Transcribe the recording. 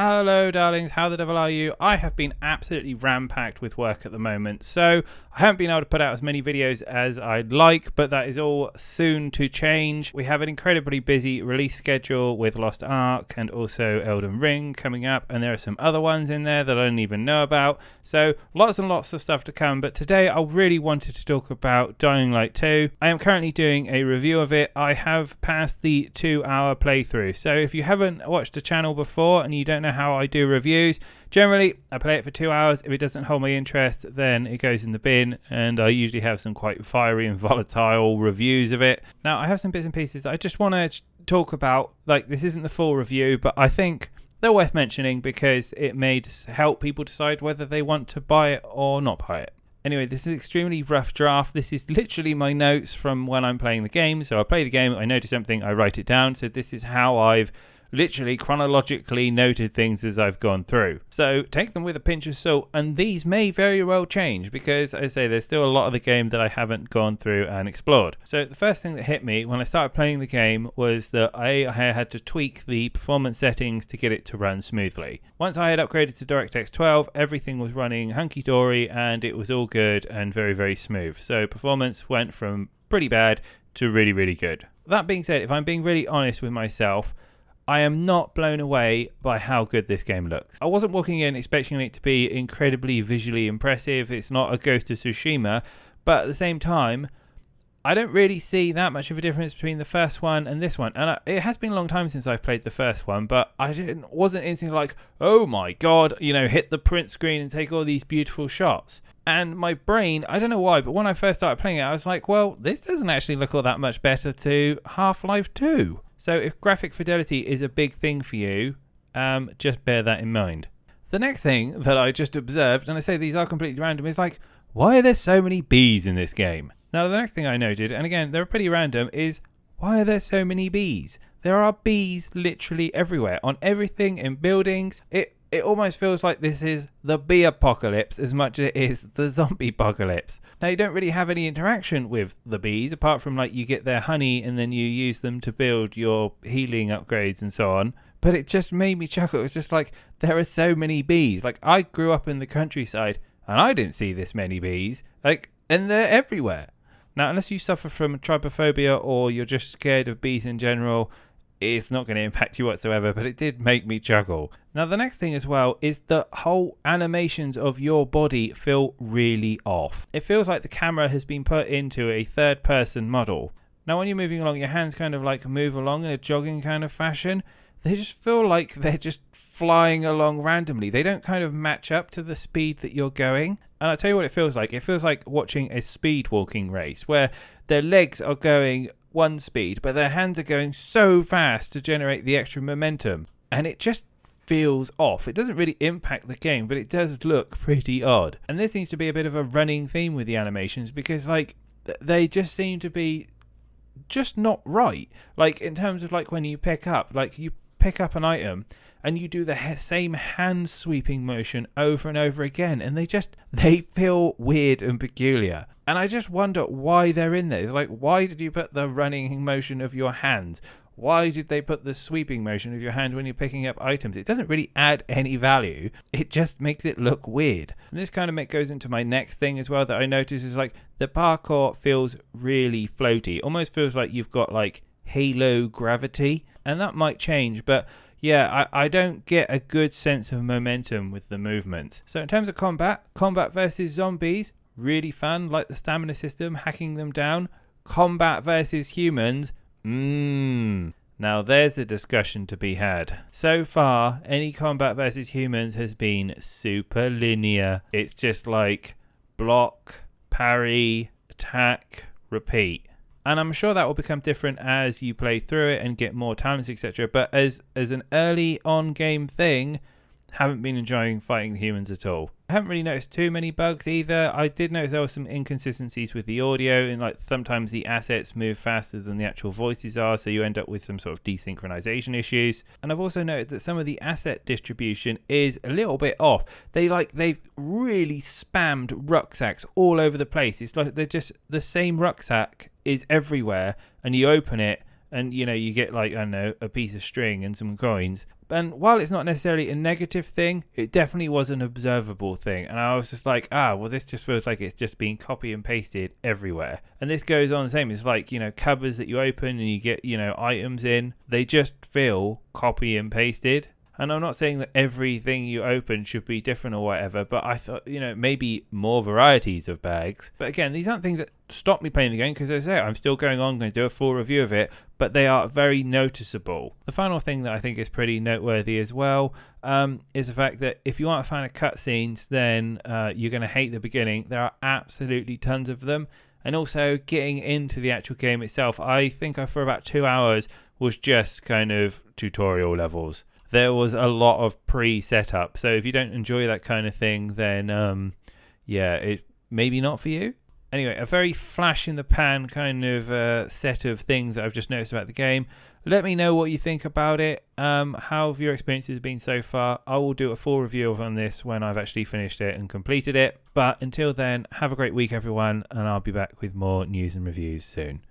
Hello darlings, how the devil are you? I have been absolutely ram-packed with work at the moment, so I haven't been able to put out as many videos as I'd like, but that is all soon to change. We have an incredibly busy release schedule with Lost Ark and also Elden Ring coming up, and there are some other ones in there that I don't even know about, so lots and lots of stuff to come. But today I really wanted to talk about Dying Light 2. I am currently doing a review of it. I have passed the 2-hour playthrough, so if you haven't watched the channel before and you don't know how I do reviews, generally I play it for 2 hours. If it doesn't hold my interest, then it goes in the bin, and I usually have some quite fiery and volatile reviews of it. Now I have some bits and pieces that I just want to talk about. Like, this isn't the full review, but I think they're worth mentioning because it may help people decide whether they want to buy it or not buy it. Anyway, this is an extremely rough draft. This is literally my notes from when I'm playing the game. So I play the game, I notice something, I write it down. So this is how I've literally chronologically noted things as I've gone through. So take them with a pinch of salt, and these may very well change because, as I say, there's still a lot of the game that I haven't gone through and explored. So the first thing that hit me when I started playing the game was that I had to tweak the performance settings to get it to run smoothly. Once I had upgraded to DirectX 12, everything was running hunky-dory and it was all good and very, very smooth. So performance went from pretty bad to really, really good. That being said, if I'm being really honest with myself, I am not blown away by how good this game looks. I wasn't walking in expecting it to be incredibly visually impressive. It's not a Ghost of Tsushima, but at the same time, I don't really see that much of a difference between the first one and this one. And it has been a long time since I've played the first one, but I wasn't instantly like, oh my god, hit the print screen and take all these beautiful shots. And my brain, I don't know why, but when I first started playing it, I was like, well, this doesn't actually look all that much better to Half-Life 2. So if graphic fidelity is a big thing for you, just bear that in mind. The next thing that I just observed, and I say these are completely random, is like, why are there so many bees in this game? Now the next thing I noted, and again they're pretty random, is why are there so many bees? There are bees literally everywhere, on everything, in buildings. It almost feels like this is the bee apocalypse as much as it is the zombie apocalypse. Now, you don't really have any interaction with the bees, apart from like you get their honey and then you use them to build your healing upgrades and so on. But it just made me chuckle. It was just like, there are so many bees. Like, I grew up in the countryside and I didn't see this many bees. And they're everywhere. Now, unless you suffer from trypophobia or you're just scared of bees in general, it's not going to impact you whatsoever, but it did make me chuckle. Now, the next thing as well is the whole animations of your body feel really off. It feels like the camera has been put into a third-person model. Now, when you're moving along, your hands kind of like move along in a jogging kind of fashion. They just feel like they're just flying along randomly. They don't kind of match up to the speed that you're going. And I'll tell you what it feels like. It feels like watching a speed walking race where their legs are going one speed, but their hands are going so fast to generate the extra momentum, and it just feels off. It doesn't really impact the game, but it does look pretty odd. And this seems to be a bit of a running theme with the animations because like they just seem to be just not right. Like in terms of like when you pick up an item and you do the same hand sweeping motion over and over again, and they feel weird and peculiar. And I just wonder why they're in there. It's like, why did you put the running motion of your hands? Why did they put the sweeping motion of your hand when you're picking up items? It doesn't really add any value. It just makes it look weird. And this kind of goes into my next thing as well that I notice is like the parkour feels really floaty. Almost feels like you've got like Halo gravity. And that might change, but yeah, I don't get a good sense of momentum with the movement. So in terms of combat versus zombies, really fun, like the stamina system, hacking them down. Combat versus humans, now there's a discussion to be had. So far, any combat versus humans has been super linear. It's just like block, parry, attack, repeat. And I'm sure that will become different as you play through it and get more talents, etc. But as an early on game thing, haven't been enjoying fighting the humans at all. I haven't really noticed too many bugs either. I did notice there were some inconsistencies with the audio, and like sometimes the assets move faster than the actual voices are, so you end up with some sort of desynchronization issues. And I've also noted that some of the asset distribution is a little bit off. They've really spammed rucksacks all over the place. It's like they're just the same rucksack is everywhere, and you open it and you get like, I don't know, a piece of string and some coins. And while it's not necessarily a negative thing, it definitely was an observable thing. And I was just like, well, this just feels like it's just being copy and pasted everywhere. And this goes on the same. It's like, cupboards that you open and you get, items in. They just feel copy and pasted. And I'm not saying that everything you open should be different or whatever, but I thought, maybe more varieties of bags. But again, these aren't things that stop me playing the game, because as I say, I'm still going on, going to do a full review of it, but they are very noticeable. The final thing that I think is pretty noteworthy as well is the fact that if you aren't a fan of cutscenes, then you're going to hate the beginning. There are absolutely tons of them. And also getting into the actual game itself, I think for about 2 hours was just kind of tutorial levels. There was a lot of pre-setup. So if you don't enjoy that kind of thing, then it's maybe not for you. Anyway, a very flash in the pan kind of set of things that I've just noticed about the game. Let me know what you think about it. How have your experiences been so far? I will do a full review on this when I've actually finished it and completed it. But until then, have a great week, everyone, and I'll be back with more news and reviews soon.